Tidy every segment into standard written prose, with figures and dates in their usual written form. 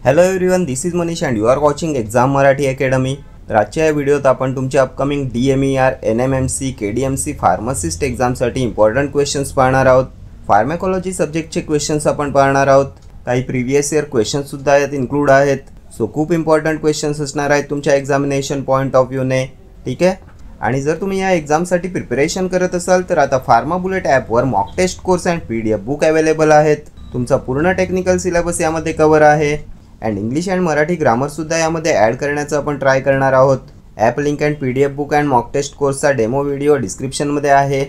Hello everyone, this is Manish and you are watching exam Marathi academy. तर आजच्या या व्हिडिओत आपण तुमच्या upcoming DMER, NMMC, KDMC pharmacist एक्झामसाठी इम्पॉर्टंट क्वेश्चन्स पाहणार आहोत. फार्मॅकॉलॉजी सब्जेक्टचे क्वेश्चन्स आपण पाहणार आहोत. काही प्रिव्हियस इयर क्वेश्चन्ससुद्धा यात इन्क्लूड आहेत. सो खूप इम्पॉर्टंट क्वेश्चन्स असणार आहेत तुमच्या एक्झामिनेशन पॉईंट ऑफ व्ह्यूने. ठीक आहे. आणि जर तुम्ही या एक्झामसाठी प्रिपरेशन करत असाल तर आता फार्माबुलेट ॲपवर mock test course and PDF book available आहेत. तुमचा पूर्ण टेक्निकल सिलेबस यामध्ये कवर आहे. अँड इंग्लिश अँड मराठी ग्रामरसुद्धा यामध्ये ॲड करण्याचा आपण ट्राय करणार आहोत. App link and PDF book and mock test कोर्सचा डेमो व्हिडिओ डिस्क्रिप्शनमध्ये आहे.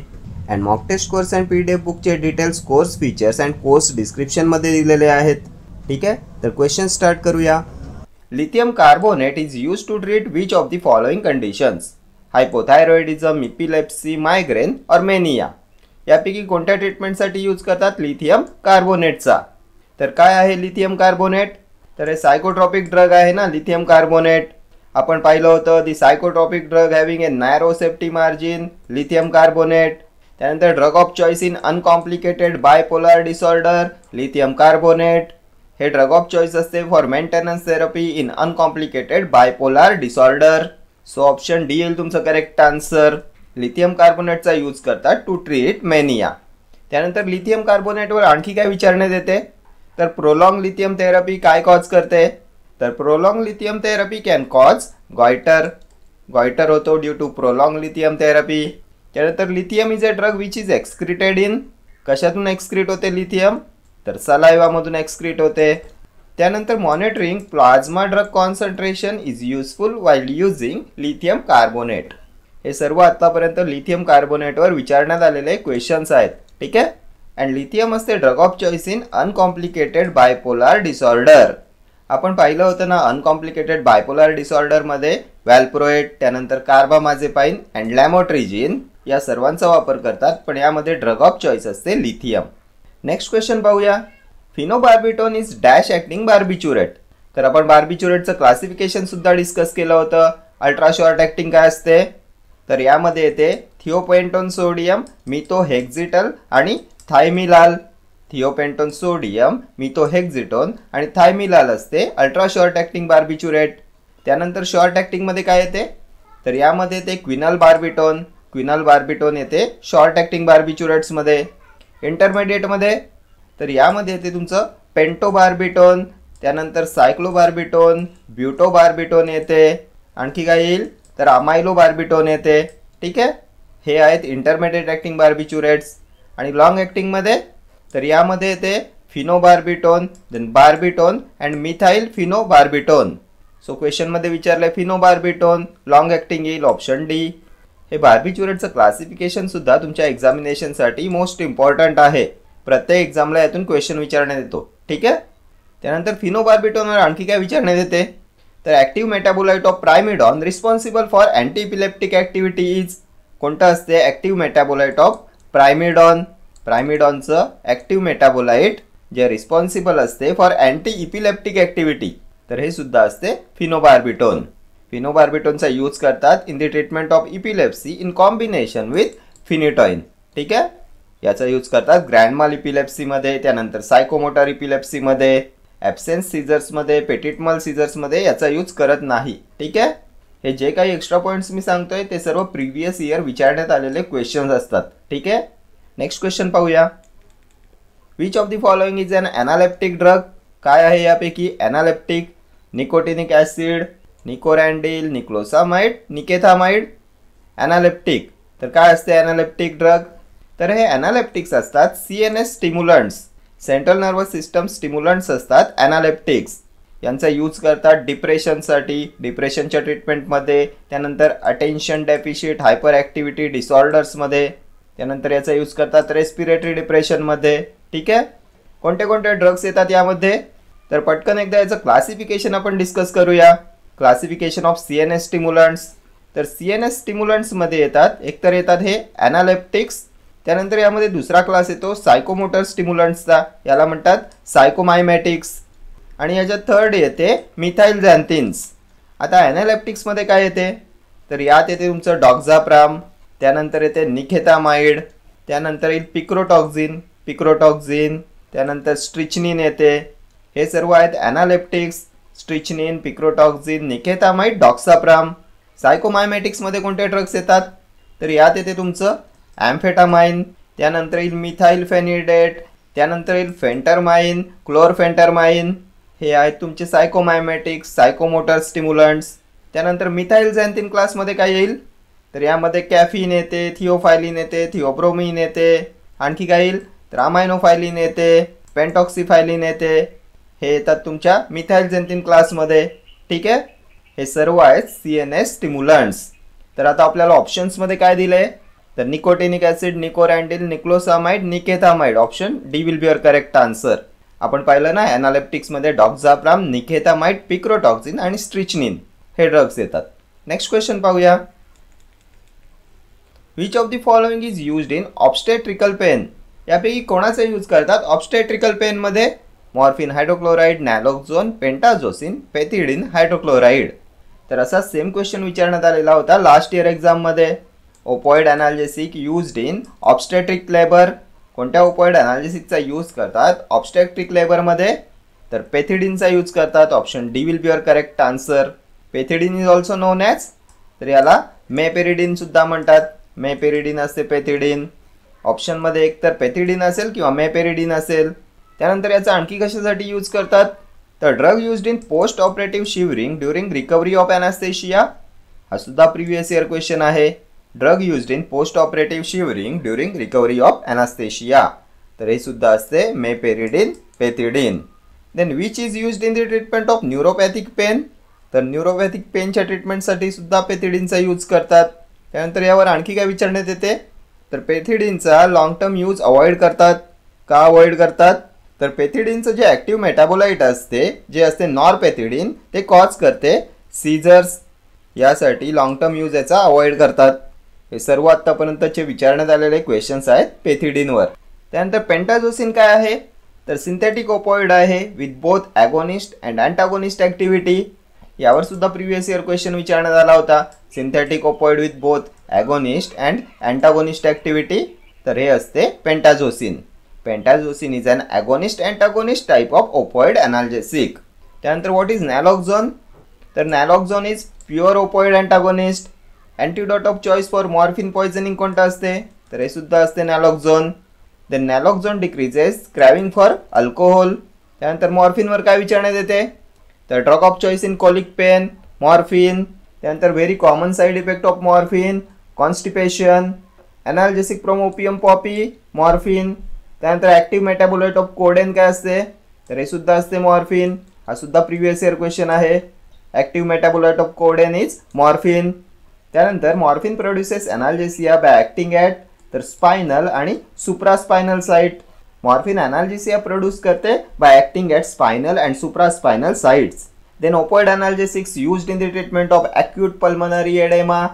And mock test course and PDF बुकचे details, course features and course डिस्क्रिप्शनमध्ये दिलेले आहेत. ठीक आहे. तर क्वेश्चन स्टार्ट करूया. Lithium carbonate is use to treat which of the following conditions? Hypothyroidism, epilepsy, migraine और मेनिया. यापैकी कोणत्या ट्रीटमेंटसाठी यूज करतात लिथियम कार्बोनेटचा? तर काय आहे लिथियम कार्बोनेट? तर हे सायकोट्रॉपिक ड्रग आहे ना लिथियम कार्बोनेट. आपण पाहिलं होतं the psychotropic drug having a narrow safety margin, lithium carbonate. त्यानंतर drug of choice in uncomplicated bipolar disorder, lithium carbonate. हे ड्रग ऑफ चॉईस असते for maintenance therapy in uncomplicated bipolar disorder. So option D येईल तुमचं correct answer. Lithium कार्बोनेटचा use करतात to treat mania. त्यानंतर lithium कार्बोनेटवर आणखी काय विचारण्यात येते? तर प्रोलॉंग लिथियम थेरपी काय कॉज करते? तर prolong lithium therapy can cause goitre. Goitre होतो due to prolong lithium therapy. त्यानंतर lithium is a drug which is excreted in. कशातून एक्सक्रीट होते लिथियम? तर सलायवामधून एक्सक्रीट होते. त्यानंतर monitoring plasma drug concentration is useful while using lithium carbonate. हे सर्व आतापर्यंत लिथियम कार्बोनेटवर विचारण्यात आलेले क्वेश्चन्स आहेत. ठीक आहे. अँड लिथियम असते drug of choice in uncomplicated bipolar disorder. आपण पाहिलं होतं ना अनकॉम्प्लिकेटेड बायपोलर डिसऑर्डरमध्ये व्हॅल्प्रोएट, त्यानंतर कार्बामाझेपाइन अँड लॅमोट्रिजिन या सर्वांचा वापर करतात, पण यामध्ये ड्रग ऑफ चॉईस असते लिथियम. नेक्स्ट क्वेश्चन पाहूया. Phenobarbitone is dash acting barbiturate. तर आपण बार्बिच्युरेटचं क्लासिफिकेशन सुद्धा डिस्कस केलं होतं. अल्ट्रा शॉर्ट ॲक्टिंग काय असते? तर यामध्ये येते थिओपेंटोन सोडियम, मिथोहेक्झिटल आणि थायमिलाल. थिओपेंटोन सोडियम, मिथोहेक्झिटोन आणि थायमिलाल असते अल्ट्रा शॉर्ट ॲक्टिंग बार्बिच्युरेट. त्यानंतर शॉर्ट ॲक्टिंगमध्ये काय येते? तर यामध्ये येते क्विनल बार्बिटोन. क्विनल बार्बिटोन येते शॉर्ट ॲक्टिंग बार्बिच्युरेट्समध्ये. इंटरमिडिएटमध्ये तर यामध्ये येते तुमचं पेंटोबार्बिटोन, त्यानंतर सायक्लोबार्बिटोन, ब्युटोबार्बिटोन येते. आणखी काय येईल? तर अमायलोबार्बिटोन येते. ठीक आहे. हे आहेत इंटरमिडिएट ॲक्टिंग बार्बिच्युरेट्स. आणि लॉंग ॲक्टिंगमध्ये तर यामध्ये येते phenobarbitone, then barbitone and methyl phenobarbitone. So क्वेश्चनमध्ये विचारलं आहे फिनोबार्बिटोन. लॉंग ॲक्टिंग येईल ऑप्शन डी. हे बार्बिच्युरेटचं क्लासिफिकेशन सुद्धा तुमच्या एक्झामिनेशनसाठी मोस्ट इम्पॉर्टंट आहे. प्रत्येक एक्झामला यातून क्वेश्चन विचारण्यात येतो. ठीक आहे. त्यानंतर फिनोबार्बिटोनवर आणखी काय विचारण्यात येते? तर active metabolite of primidone responsible for anti epileptic activity is. कोणतं असते ॲक्टिव्ह मेटाबोलाइट ऑफ प्रायमिडॉन? प्रायमिडॉनचं ॲक्टिव्ह मेटाबोलाइट जे रिस्पॉन्सिबल असते फॉर अँटी इपिलेप्टिक ॲक्टिव्हिटी, तर हे सुद्धा असते फिनोबार्बिटोन. फिनोबार्बिटोनचा यूज करतात in the treatment of epilepsy in combination with phenytoin. ठीक आहे. याचा यूज करतात ग्रँडमाल इपिलेप्सीमध्ये, त्यानंतर सायकोमोटर इपिलेप्सीमध्ये, ॲब्सेन्स सीझर्समध्ये, पेटिटमल सीझर्समध्ये याचा यूज करत नाही. ठीक आहे. हे जे काही एक्स्ट्रा पॉईंट्स मी सांगतोय ते सर्व प्रिव्हियस इयर विचारण्यात आलेले क्वेश्चन्स असतात. ठीक आहे. नेक्स्ट क्वेश्चन पाहूया. Which of the following is an analeptic drug? काय आहे यापैकी analeptic? Nicotinic acid, nicorandil, niclosamide, nikethamide. Analeptic तर काय असते ॲनालेप्टिक ड्रग? तर हे ॲनालेप्टिक्स असतात CNS स्टिम्युलंट्स, सेंट्रल नर्वस सिस्टम स्टिम्युलंट्स असतात ॲनालेप्टिक्स. यांचा यूज करतात डिप्रेशनसाठी, डिप्रेशनच्या ट्रीटमेंटमध्ये, त्यानंतर अटेन्शन डेफिशिट हायपर ॲक्टिव्हिटी डिसऑर्डर्समध्ये, त्यानंतर याचा यूज करतात रेस्पिरेटरी डिप्रेशनमध्ये. ठीक आहे. कोणते कोणते ड्रग्स येतात यामध्ये? तर पटकन एकदा याचं क्लासिफिकेशन आपण डिस्कस करूया. Classification of CNS स्टिम्युलंट्स. तर CNS स्टिम्युलंट्समध्ये येतात, एकतर येतात हे ॲनालेप्टिक्स, त्यानंतर यामध्ये दुसरा क्लास येतो सायकोमोटर स्टिम्युलंट्सचा, याला म्हणतात सायकोमायमॅटिक्स. आणि याच्यात थर्ड येते मिथाइल झॅन्थिन्स. आता ॲनालेप्टिक्समध्ये काय येते? तर यात येते तुमचं डॉक्झाप्राम, त्यानंतर येते निकेथामाइड, त्यानंतर येईल पिक्रोटॉक्झिन, त्यानंतर स्ट्रिचनिन येते, हे सर्व आहेत ॲनालेप्टिक्स, स्ट्रिचनिन, पिक्रोटॉक्झिन, निकेतामाइड, डॉक्साप्राम. सायकोमायमॅटिक्समध्ये कोणते ड्रग्स येतात? तर यात येते तुमचं ॲम्फेटामाइन, त्यानंतर येईल मिथाइल फेनिडेट, त्यानंतर येईल फेंटरमाइन, क्लोरफेंटरमाइन. हे आहेत तुमचे सायकोमायमॅटिक्स, सायकोमोटर स्टिम्युलंट्स. त्यानंतर मिथाइल झॅन्थिन क्लासमध्ये काय येईल? तर यामध्ये कॅफिन येते, थिओफायलिन येते, थिओब्रोमिन येते. आणखी काय येईल? तर अमायनोफायलिन येते, पेंटॉक्सिफायलिन येते. हे येतात तुमच्या मिथाइल झॅन्थिन क्लासमध्ये. ठीक आहे, हे सर्व आहेत CNS स्टिम्युलंट्स. तर आता आपल्याला ऑप्शन्समध्ये काय दिलं आहे? तर nicotinic acid, nicorandil, niclosamide, nikethamide. Option D will be your correct answer. आपण पाहिलं ना ॲनालेप्टिक्समध्ये डॉक्साप्राम, निकेतामाइड, पिक्रोटॉक्झिन आणि स्ट्रिचनिन हे ड्रग्स येतात. नेक्स्ट क्वेश्चन पाहूया. Which of the following is used in obstetrical pain? यापैकी कोणाचा यूज करतात ऑब्स्टेट्रिकल पेनमध्ये? Morphine hydrochloride, naloxone, pentazocine, pethidine hydrochloride. तर असा सेम क्वेश्चन विचारण्यात आलेला होता लास्ट इयर एक्झाममध्ये. Opioid analgesic used in obstetric labour. कोणत्या ओपॉइड अनाल्जेसिकचा यूज करतात ऑब्स्टेट्रिक लेबरमध्ये? तर पेथिडिनचा यूज करतात. Option D will be your correct answer. Pethidine is also known as, तर याला मेपेरिडिन सुद्धा म्हणतात. मेपेरिडिन असते पेथिडिन. ऑप्शनमध्ये एक तर पेथिडिन असेल किंवा मेपेरिडिन असेल. त्यानंतर याचा आणखी कशासाठी यूज करतात? तर drug used in post operative shivering during recovery of anaesthesia. हा सुद्धा प्रिव्हियस इयर क्वेश्चन आहे. Drug used in post operative shivering during recovery of anaesthesia. तर हे सुद्धा असते meperidine, pethidine. Then which is used in the treatment of neuropathic pain. तर neuropathic पेनच्या ट्रीटमेंटसाठी सुद्धा पेथिडिनचा यूज करतात. त्यानंतर यावर आणखी काय विचारण्यात येते? तर पेथिडिनचा लॉंग टर्म यूज अवॉइड करतात. का अवॉइड करतात? तर पेथिडिनचं जे ॲक्टिव्ह मेटाबोलाइट असते, जे असते नॉरपेथिडिन, ते कॉज करते सीझर्स. यासाठी लॉंग टर्म यूज याचा अवॉइड करतात. हे सर्व आत्तापर्यंतचे विचारण्यात आलेले क्वेश्चन्स आहेत पेथिडिनवर. त्यानंतर पेंटाझोसिन काय आहे? तर सिंथेटिक ओपॉइड आहे with both agonist and antagonist activity. यावर सुद्धा प्रिव्हियस इयर क्वेश्चन विचारण्यात आला होता. Synthetic opioid with both agonist and antagonist activity. तर हे असते pentazocine. Pentazocine is an agonist antagonist type of opioid analgesic. त्यानंतर व्हॉट इज नॅलोक्झोन? तर naloxone is pure opioid antagonist. Antidote of choice for morphine poisoning कोणतं असते? तर हे सुद्धा असते naloxone. Then naloxone decreases craving for alcohol. त्यानंतर मॉर्फिनवर काय विचारण्यात येते? तर drug of choice in colic pain, morphine. त्यानंतर very common side effect of morphine, constipation. Analgesic from opium poppy, morphine. त्यानंतर ॲक्टिव्ह मेटाबोलाइट ऑफ कोडेन काय असते? तर हे सुद्धा असते मॉर्फिन. हा सुद्धा प्रिव्हियस इयर क्वेश्चन आहे. Active metabolite of codeine is morphine. त्यानंतर morphine produces analgesia by acting at तर स्पायनल आणि supraspinal site. Morphine analgesia produce करते by acting at spinal and supraspinal sites. Then opioid analgesics used in the treatment of acute pulmonary oedema.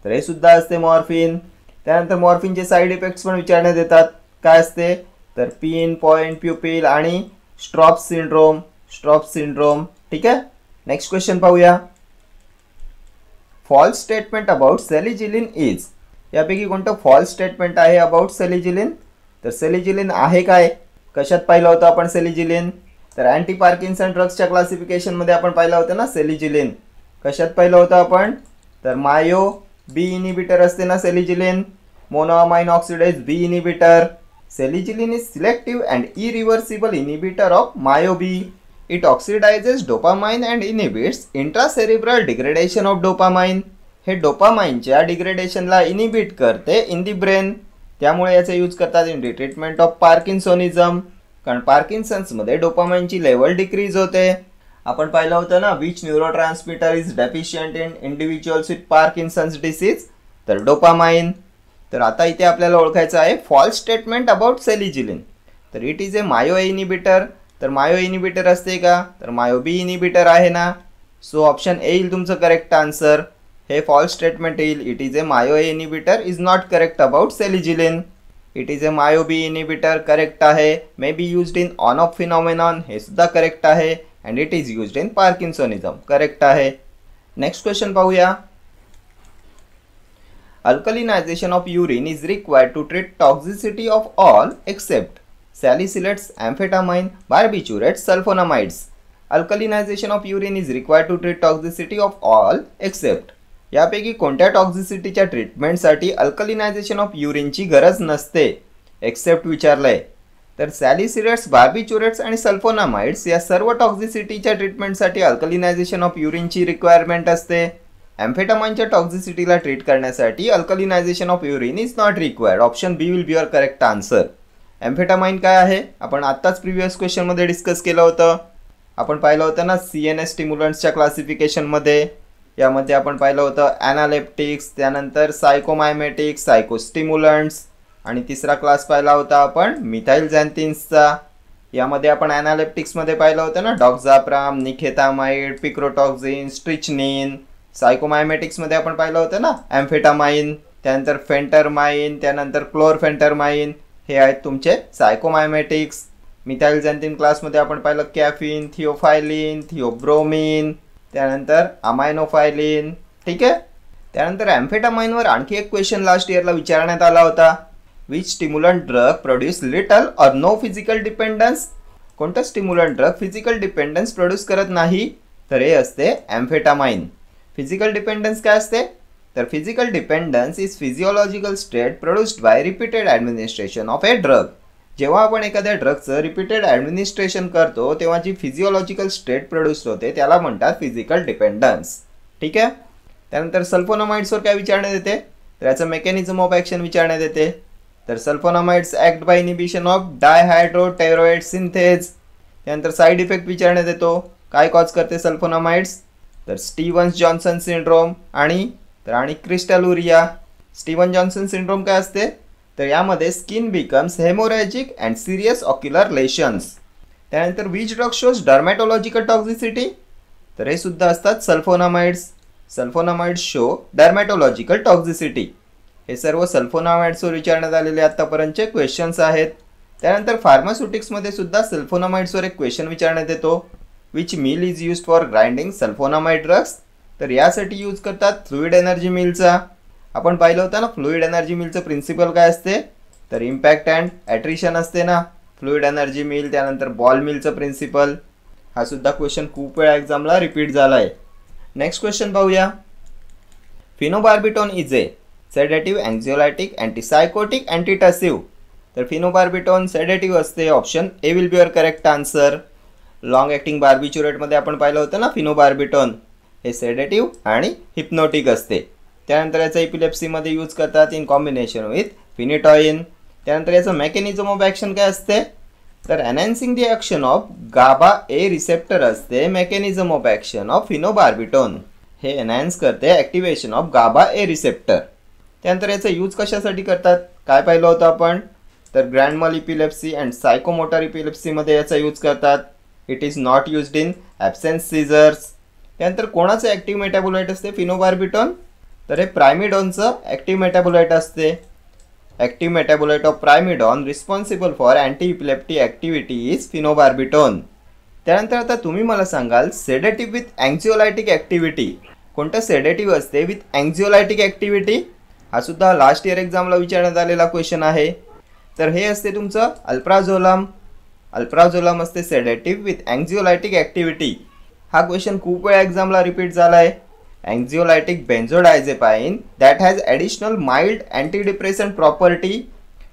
तर हे सुद्धा असते morphine. त्यानंतर मॉर्फिनचे side effects पण विचारण्यात येतात. काय असते? तर पिन पॉइंट प्युपिल आणि स्ट्रॉप सिंड्रोम. स्ट्रॉप सिंड्रोम. ठीक आहे, नेक्स्ट क्वेश्चन पाहूया. False statement about selegiline is. यापैकी कोणतं फॉल्स स्टेटमेंट आहे अबाउट सेलिजिलिन? तर सेलिजिलिन आहे काय? कशात पाहिलं होतं आपण सेलिजिलिन? तर अँटी पार्किन्सन ड्रग्सच्या क्लासिफिकेशनमध्ये आपण पाहिलं होतं ना सेलिजिलिन. कशात पाहिलं होतं आपण? तर मायो बी इनिबिटर असते ना selegiline. Monoamine oxidase B inhibitor. Selegiline is selective and irreversible inhibitor of MyoB. It oxidizes dopamine and inhibits intracerebral degradation of dopamine. हे डोपामाइनच्या डिग्रेडेशनला इनिबिट करते इन दी ब्रेन. त्यामुळे याचा यूज करतात इन दी ट्रीटमेंट ऑफ पार्किन्सोनिझम. कारण पार्किन्सन्समध्ये डोपामाइनची level decrease होते. आपण पाहिलं होतं ना which neurotransmitter is deficient in individuals with Parkinson's disease. तर डोपामाइन. तर आता इथे आपल्याला ओळखायचं आहे फॉल्स स्टेटमेंट अबाउट सेलिजिलिन. तर it is a MAO inhibitor. तर मायो इनिबिटर असते का? तर मायो बी इनिबिटर आहे ना. सो ऑप्शन ए येईल तुमचं करेक्ट आन्सर. हे फॉल्स स्टेटमेंट येईल. It is a MAO inhibitor is not correct about selegiline. It is a MAO B inhibitor correct आहे. May be used in on off phenomenon हे सुद्धा correct आहे. And it is used in parkinsonism correct आहे. Next question पाहूया. Alkalinization of urine is required to treat toxicity of all except. Salicylates, amphetamine, barbiturates, sulphonamides. Alkalinization of urine is required to treat toxicity of all except. यापैकी कोणत्या टॉक्झिसिटीच्या ट्रीटमेंटसाठी अल्कलिनायझेशन of युरिनची गरज नसते accept विचारलंय. तर सॅलिसिलेट्स, barbiturates आणि sulphonamides या सर्व टॉक्झिसिटीच्या ट्रीटमेंटसाठी अल्कलिनायझेशन of युरिनची requirement असते. एम्फेटामाइनच्या टॉक्झिसिटीला ट्रीट करण्यासाठी alkalinization of urine is not required. Option B will be your correct answer. Amphetamine काय आहे आपण आत्ताच प्रिव्हियस क्वेश्चनमध्ये डिस्कस केलं होतं. आपण पाहिलं होतं ना CNS स्टिम्युलंट्सच्या क्लासिफिकेशनमध्ये. यामध्ये आपण पाहिलं होतं ॲनालेप्टिक्स, त्यानंतर सायकोमायमेटिक्स, सायकोस्टिम्युलंट्स आणि तिसरा क्लास पाहिला होता आपण मिथाइल झॅन्थिन्सचा. यामध्ये आपण ॲनालेप्टिक्समध्ये पाहिलं होतं ना डॉक्झाप्राम, निकेतामाइड, पिक्रोटॉक्झिन, स्ट्रिचनिन. सायकोमायमेटिक्समध्ये आपण पाहिलं होतं ना एम्फेटामाइन, त्यानंतर फेंटरमाइन, त्यानंतर क्लोरफेंटरमाइन. हे आहेत तुमचे सायकोमायमेटिक्स. मिथाइल झॅन्थिन क्लासमध्ये आपण पाहिलं कॅफिन, थिओफायलिन, थिओब्रोमिन, त्यानंतर अमायनोफायलिन. ठीक आहे. त्यानंतर एम्फेटामाइनवर आणखी एक क्वेश्चन लास्ट इयरला विचारण्यात आला होता. Which stimulant drug produce little or no physical dependence. कोणतं stimulant drug physical dependence produce करत नाही तर हे असते एम्फेटामाइन. फिजिकल डिपेंडन्स काय असते तर physical dependence is physiological state produced by repeated administration of a drug. जेव्हा आपण एखाद्या ड्रगचं रिपीटेड ॲडमिनिस्ट्रेशन करतो तेव्हा जी फिजिओलॉजिकल स्टेट प्रोड्यूस होते त्याला म्हणतात फिजिकल डिपेंडन्स. ठीक आहे. त्यानंतर सल्फोनामाइड्सवर काय विचारण्यात येते तर याचं मेकॅनिझम ऑफ ॲक्शन विचारण्यात येते. तर sulphonamides act by inhibition of dihydropteroate synthase. त्यानंतर साईड इफेक्ट विचारण्यात येतो. काय कॉज करते सल्फोनामाइड्स तर स्टीव्हन्स जॉन्सन सिंड्रोम आणि क्रिस्टलुरिया. स्टीव्हन जॉन्सन सिंड्रोम काय असते तर यामध्ये skin becomes haemorrhagic and serious ocular lesions. त्यानंतर which drug shows dermatological toxicity तर हे सुद्धा असतात sulphonamides. Sulphonamides show dermatological toxicity. हे सर्व सल्फोनामाइड्सवर विचारण्यात आलेले आत्तापर्यंतचे क्वेश्चन्स आहेत. त्यानंतर फार्मास्युटिक्समध्ये सुद्धा सल्फोनामाइड्सवर एक क्वेश्चन विचारण्यात येतो. Which mill is used for grinding sulphonamide drugs तर यासाठी यूज करतात फ्लुइड एनर्जी मिलचा. आपण पाहिलं होतं ना फ्लुइड एनर्जी मिलचं प्रिन्सिपल काय असते तर इम्पॅक्ट अँड ॲट्रिशन असते ना फ्लुइड एनर्जी मिल. त्यानंतर बॉल मिलचं प्रिन्सिपल. हा सुद्धा क्वेश्चन खूप वेळा एक्झामला रिपीट झाला आहे. नेक्स्ट क्वेश्चन पाहूया. Phenobarbitone is a sedative, anxiolytic, antipsychotic, antitussive. तर फिनोबार्बिटोन सेडेटिव्ह असते. Option A will be your correct answer. Long acting बार्बिच्युरेटमध्ये आपण पाहिलं होतं ना फिनोबार्बिटोन हे सेडेटिव्ह आणि हिप्नोटिक असते. त्यानंतर याचं एपिलेप्सीमध्ये यूज करतात इन कॉम्बिनेशन विथ फिनिटॉइन. त्यानंतर याचं मेकॅनिझम ऑफ ॲक्शन काय असते तर enhancing the action of GABA A receptor असते. Mechanism of action of phenobarbitone हे एनहान्स करते activation of GABA A receptor. त्यानंतर याचं यूज कशासाठी करतात काय पाहिलं होतं आपण तर ग्रँड मल इपिलेप्सी अँड सायकोमोटर इपिलेप्सीमध्ये याचा यूज करतात. It is not used in absence seizures. त्यानंतर कोणाचं ॲक्टिव्ह मेटाबोलाइट असते फिनोबार्बिटोन तर हे प्रायमिडॉनचं ॲक्टिव्ह मेटाबोलाइट असते. Active metabolite of primidone responsible for anti epileptic activity is phenobarbitone. त्यानंतर आता तुम्ही मला सांगाल सेडेटिव्ह विथ अँक्झिओलायटिक ॲक्टिव्हिटी. कोणतं सेडेटिव्ह असते विथ अँक्झिओलायटिक ॲक्टिव्हिटी हा सुद्धा लास्ट इयर एक्झामला विचारण्यात आलेला क्वेश्चन आहे. तर हे असते तुमचं अल्प्राझोलम. अल्प्राझोलम असते सेडेटिव्ह विथ अँक्झिओलायटिक ॲक्टिव्हिटी. हा क्वेश्चन खूप वेळा एक्झामला रिपीट झाला आहे. Anxiolytic benzodiazepine that has additional mild antidepressant property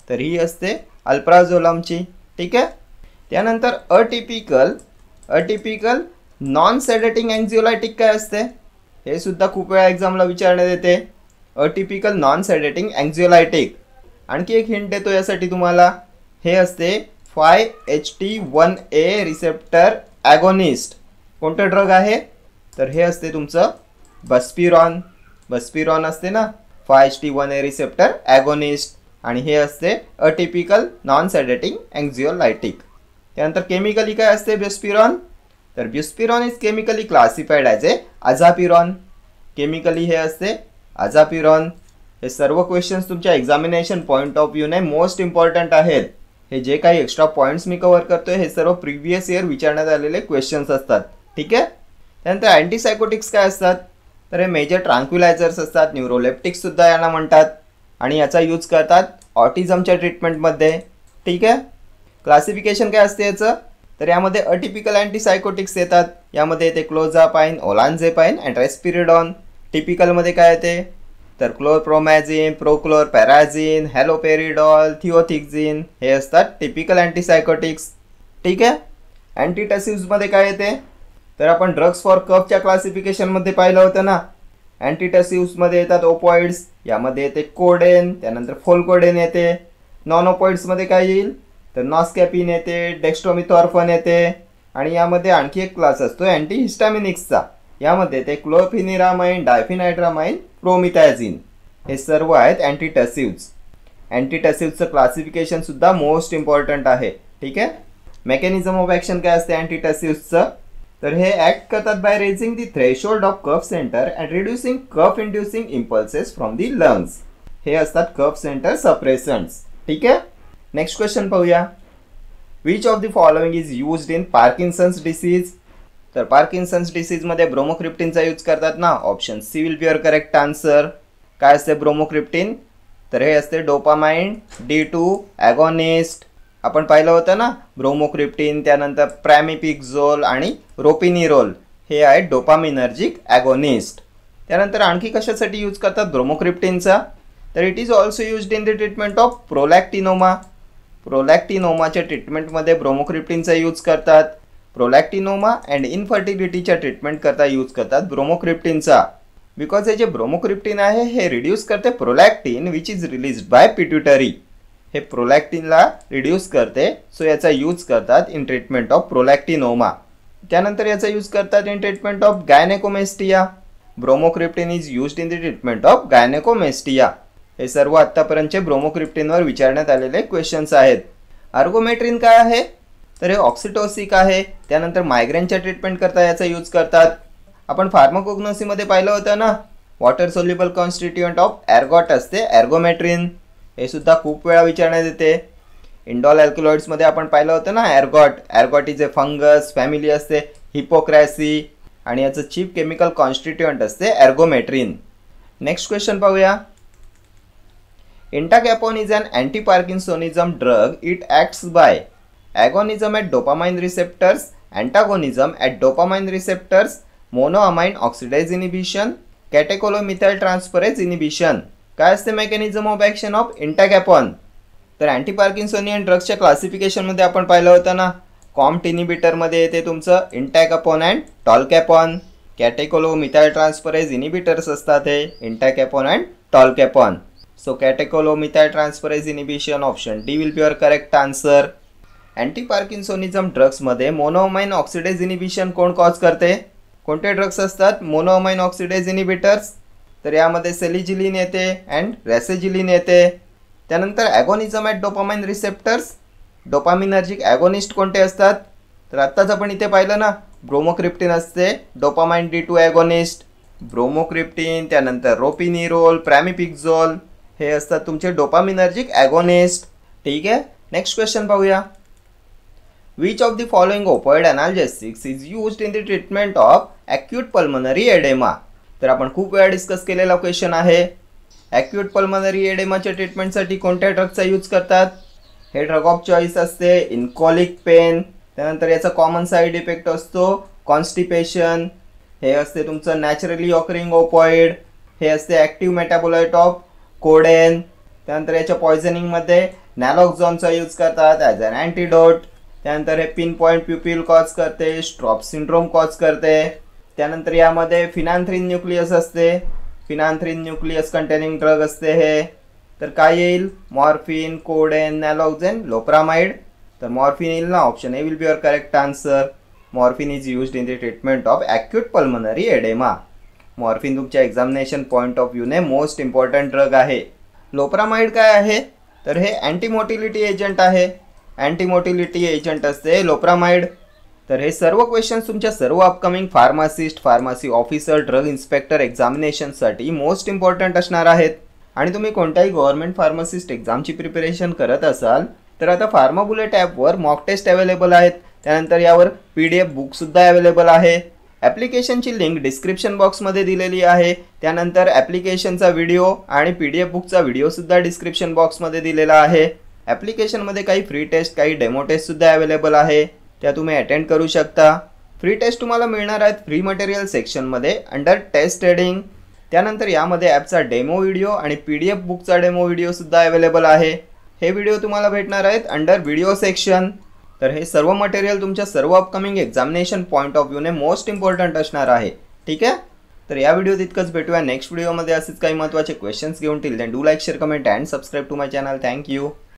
तर ही असते अल्प्राझोलमची. ठीक आहे. त्यानंतर अटिपिकल नॉन सेडेटिंग अँक्झिओलायटिक काय असते हे सुद्धा खूप वेळा एक्झामला विचारण्यात येते. Atypical non sedating anxiolytic. आणखी एक हिंट देतो यासाठी तुम्हाला. हे असते 5-HT1A रिसेप्टर ॲगोनिस्ट. कोणतं ड्रग आहे तर हे असते तुमचं बस्पिरॉन. बस्पिरॉन असते ना 5-HT1A रिसेप्टर ॲगोनिस्ट आणि हे असते अटिपिकल नॉन सेडेटिंग अँक्झिओलायटिक. त्यानंतर केमिकली काय असते ब्युस्पिरॉन तर buspirone is chemically classified as a azapirone. Chemically हे असते अझापिरॉन. हे सर्व क्वेश्चन्स तुमच्या एक्झामिनेशन पॉईंट ऑफ व्ह्यूने मोस्ट इम्पॉर्टंट आहेत. हे जे काही एक्स्ट्रा पॉईंट्स मी कव्हर करतोय हे सर्व प्रिव्हियस इयर विचारण्यात आलेले क्वेश्चन्स असतात. ठीक आहे. त्यानंतर अँटीसायकोटिक्स काय असतात तर हे मेजर ट्रान्क्विलायझर्स असतात. न्यूरोलेप्टिक्स सुद्धा यांना म्हणतात आणि याचा यूज करतात ऑटिझमच्या ट्रीटमेंटमध्ये. ठीक आहे. क्लासिफिकेशन काय असते याचं, तर यामध्ये अटिपिकल अँटीसायकोटिक्स येतात. यामध्ये येते क्लोझापाइन, ओलांझेपाइन अँड रेस्पिरिडॉन. टिपिकलमध्ये काय येते, तर क्लोरप्रोमॅझिन, प्रोक्लोरपॅराझिन, हॅलोपेरिडॉल, थिओथिक्झिन हे असतात टिपिकल अँटीसायकोटिक्स. ठीक आहे. अँटीटसिव्समध्ये काय येते, तर आपण ड्रग्स फॉर कफच्या क्लासिफिकेशनमध्ये पाहिलं होतं ना. अँटीटसिव्समध्ये येतात ओपॉइड्स, यामध्ये येते कोडेन, त्यानंतर फोल्कोडेन येते. नॉन ओपॉइड्समध्ये काय येईल, तर नॉस्कॅपिन येते, डेक्स्ट्रोमिथॉर्फन येते. आणि यामध्ये आणखी एक क्लास असतो अँटीहिस्टॅमिनिक्सचा, यामध्ये ते क्लोफिनिरामाइन, डायफिनायड्रामाइन, प्रोमिथॅझिन हे सर्व आहेत अँटीटसिव्स. अँटीटसिव्सचं क्लासिफिकेशन सुद्धा मोस्ट इम्पॉर्टंट आहे. ठीक आहे. मेकॅनिझम ऑफ ॲक्शन काय असते अँटीटसिव्सचं, तर हे ॲक्ट करतात by raising the threshold of cough centre and reducing cough inducing impulses from the lungs. हे असतात कफ सेंटर सप्रेसंट्स. ठीक आहे. नेक्स्ट क्वेश्चन पाहूया. Which of the following is used in Parkinson's disease. तर पार्किन्सन्स डिसीजमध्ये ब्रोमोक्रिप्टिनचा use करतात ना. Option C will be your correct answer. काय असते ब्रोमोक्रिप्टिन, तर हे असते डोपामाइन D2 ॲगॉनिस्ट. आपण पाहिलं होतं ना ब्रोमोक्रिप्टिन, त्यानंतर प्रॅमिपिक्झोल आणि रोपिनिरोल हे आहेत डोपामिनर्जिक ॲगोनिस्ट. त्यानंतर आणखी कशासाठी यूज करतात ब्रोमोक्रिप्टिनचा, तर it is also used in the treatment of prolactinoma. प्रोलॅक्टिनोमाच्या ट्रीटमेंटमध्ये ब्रोमोक्रिप्टिनचा यूज करतात. प्रोलॅक्टिनोमा अँड इनफर्टिलिटीच्या ट्रीटमेंट करता यूज करतात ब्रोमोक्रिप्टिनचा. बिकॉज हे जे ब्रोमोक्रिप्टिन आहे हे रिड्यूस करते prolactin which is released by pituitary. हे प्रोलॅक्टिनला रिड्यूस करते, सो याचा यूज करतात इन ट्रीटमेंट ऑफ प्रोलॅक्टिनोमा. त्यानंतर याचा यूज करतात in treatment of gynaecomastia. Bromocriptine is used in the treatment of gynaecomastia. हे सर्व आत्तापर्यंतचे ब्रोमोक्रिप्टिनवर विचारण्यात आलेले क्वेश्चन्स आहेत. अर्गोमेट्रिन काय आहे, तर हे ऑक्सिटोसिक आहे. त्यानंतर मायग्रेनच्या ट्रीटमेंट करता याचा यूज करतात. आपण फार्माकोग्नोसीमध्ये पाहिलं होतं ना, water soluble constituent of ergot असते एर्गोमेट्रिन. हे सुद्धा खूप वेळा विचारण्यात येते. इंडॉल अल्कलॉइड्समध्ये आपण पाहिलं होतं ना ergot. Ergot is a fungus family असते हिपोक्रॅसी आणि याचं चीफ केमिकल कॉन्स्टिट्युएंट असते एर्गोमेट्रिन. नेक्स्ट क्वेश्चन पाहूया. Entacapone is an anti parkinsonism drug. It acts by agonism at dopamine receptors, antagonism at dopamine receptors, monoamine oxidase inhibition, catechol o methyl transferase inhibition. काय असते mechanism of action of entacapone, तर anti पार्किन्सोनियन ड्रग्सच्या क्लासिफिकेशनमध्ये आपण पाहिलं होतं ना. Comte इनिबिटरमध्ये येते तुमचं entacapone and tolcapone. Catechol O methyl transferase inhibitors असतात हे entacapone and tolcapone. So catechol O methyl transferase inhibition option D will be your correct answer. Anti parkinsonism ड्रग्समध्ये मोनोअमाइन ऑक्सिडेज इनिबिशन कोण कॉज करते, कोणते ड्रग्स असतात मोनोअमाइन ऑक्सिडेज इनिबिटर्स, तर यामध्ये सेलिजिलिन येते अँड रॅसेजिलिन येते. त्यानंतर ॲगोनिझम at dopamine receptors, dopaminergic agonist कोणते असतात, तर आत्ताच आपण इथे पाहिलं ना ब्रोमोक्रिप्टिन असते डोपामाइन D2 ॲगोनिस्ट. ब्रोमोक्रिप्टिन, त्यानंतर रोपिनिरोल, प्रॅमिपिक्झोल हे असतात तुमचे डोपामिनर्जिक ॲगोनिस्ट. ठीक आहे. नेक्स्ट क्वेश्चन पाहूया. Which of the following opioid analgesics is used in the treatment of acute pulmonary oedema. तर आपण खूप वेळा डिस्कस केलेला क्वेश्चन आहे. ॲक्यूट पल्मनरी एडेमाच्या ट्रीटमेंटसाठी कोणत्या ड्रगचा यूज करतात, हे ड्रग ऑफ चॉईस असते इन्कॉलिक पेन. त्यानंतर याचा कॉमन साईड इफेक्ट असतो कॉन्स्टिपेशन. हे असते तुमचं नॅचरली ऑकरिंग ओपॉइड. हे असते ॲक्टिव्ह मेटाबोलाइट ऑफ कोडेन. त्यानंतर याच्या पॉयझनिंगमध्ये नॅलॉक्झॉनचा यूज करतात ॲज अन अँटीडोट. त्यानंतर हे पिन पॉईंट प्युपिल कॉज करते, स्ट्रॉप सिंड्रोम कॉज करते. त्यानंतर यामध्ये फिनान्थ्रिन न्यूक्लियस असते, फिनान्थ्रिन न्यूक्लियस कंटेनिंग ड्रग असते हे. तर काय येईल, मॉर्फिन, कोडेन, नॅलॉक्झेन, लोप्रामाइड. तर मॉर्फिन येईल ना, option A will be your correct answer. Morphine is used in the treatment of acute pulmonary oedema. Morphine तुमच्या एक्झामिनेशन पॉईंट ऑफ व्ह्यूने मोस्ट इम्पॉर्टंट ड्रग आहे. लोप्रामाइड काय आहे, तर हे अँटीमोटिलिटी एजंट आहे. अँटीमोटिलिटी एजंट असते लोप्रामाइड. तर हे सर्व क्वेश्चन्स तुमच्या सर्व upcoming pharmacist, pharmacy officer, drug inspector एक्झामिनेशनसाठी मोस्ट इम्पॉर्टंट असणार आहेत. आणि तुम्ही कोणत्याही गव्हर्नमेंट फार्मासिस्ट एक्झामची प्रिपरेशन करत असाल तर आता फार्मा बुलेट ॲपवर मॉक टेस्ट अवेलेबल आहेत. त्यानंतर यावर PDF बुकसुद्धा अवेलेबल आहे. ॲप्लिकेशनची लिंक डिस्क्रिप्शन बॉक्समध्ये दिलेली आहे. त्यानंतर ॲप्लिकेशनचा व्हिडिओ आणि PDF बुकचा व्हिडिओसुद्धा डिस्क्रिप्शन बॉक्समध्ये दिलेला आहे. ॲप्लिकेशनमध्ये काही फ्री टेस्ट, काही डेमो टेस्टसुद्धा अवेलेबल आहे, त्या तुम्ही अटेंड करू शकता. फ्री टेस्ट तुम्हाला मिळणार आहेत फ्री मटेरियल सेक्शनमध्ये अंडर टेस्ट हेडिंग. त्यानंतर यामध्ये ॲपचा डेमो व्हिडिओ आणि PDF बुकचा डेमो व्हिडिओसुद्धा अवेलेबल आहे. हे व्हिडिओ तुम्हाला भेटणार आहेत अंडर व्हिडिओ सेक्शन. तर हे सर्व मटेरियल तुमच्या सर्व अपकमिंग एक्झामिनेशन पॉईंट ऑफ व्ह्यूने मोस्ट इम्पॉर्टंट असणार आहे. ठीक आहे. तर या व्हिडिओत इतकंच. भेटूया नेक्स्ट व्हिडिओमध्ये असेच काही महत्त्वाचे क्वेश्चन्स घेऊन. Till then do like, share, comment and subscribe to my channel. Thank you.